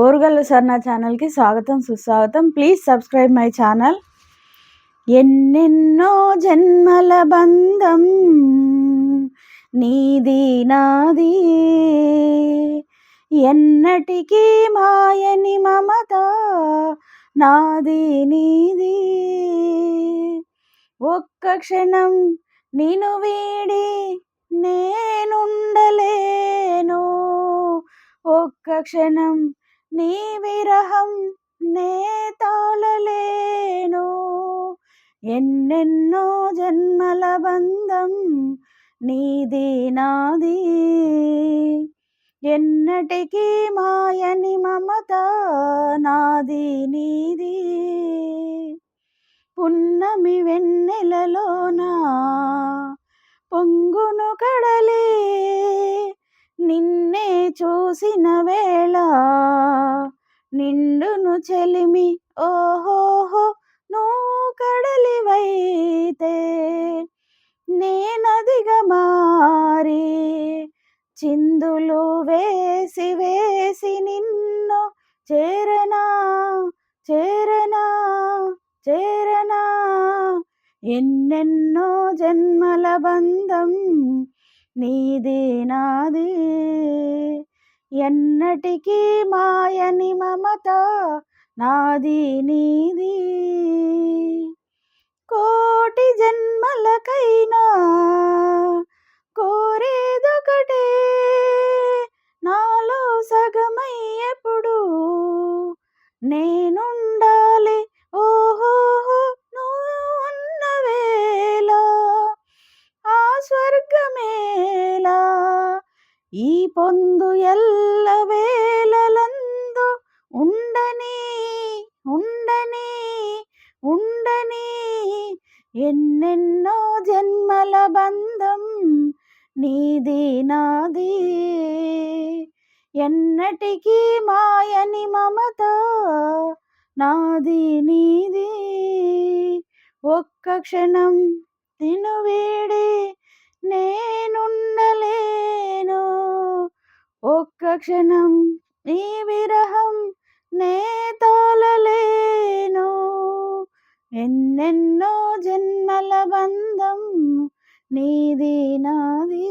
Orugallu sir నా ఛానల్‌కి స్వాగతం, సుస్వాగతం. Please subscribe my channel. ఎన్నెన్నో జన్మల బంధం నీది నాది, ఎన్నటికీ మాయని మమత నాది నీది. ఒక్క క్షణం నిన్ను వీడి నేనుండలేను, ఒక్క క్షణం నీ విరహం నే తాళలేను. ఎన్నెన్నో జన్మల బంధం నీది నాది, ఎన్నటికీ మాయని మమత నాది నీది. పున్నమి వెన్నెలలోన పొంగును కడలే నిన్నే చూసిన వేళ నిండును చెలిమి. ఓహోహో నువ్వు కడలివైతే నేనదిగా మారి చిందులు వేసి వేసి నిన్ను చేరనా చేరనా చేరనా. ఎన్నెన్నో జన్మల బంధం నీది నాది, ఎన్నటికీ మాయని మమత నాది నీది. కోటి జన్మలకైనా కోరేదొకటే, నాలో సగమై ఎప్పుడు నేనుండాలి. ఓహోహో నువ్వు ఉన్న వేళ ఆ స్వర్గమేలా, ఈ పొందు ఎల్ల వేళలందు ఉండని ఉండని ఉండని. ఎన్నెన్నో జన్మల బంధం నీది నాది, ఎన్నటికీ మాయని మమత నాది నీది. ఒక్క క్షణం నిన్ను వీడి నేనుండలేను, ఒక్క క్షణం నీ విరహం నే తాళలేను. ఎన్నెన్నో జన్మల బంధం నీది నాది.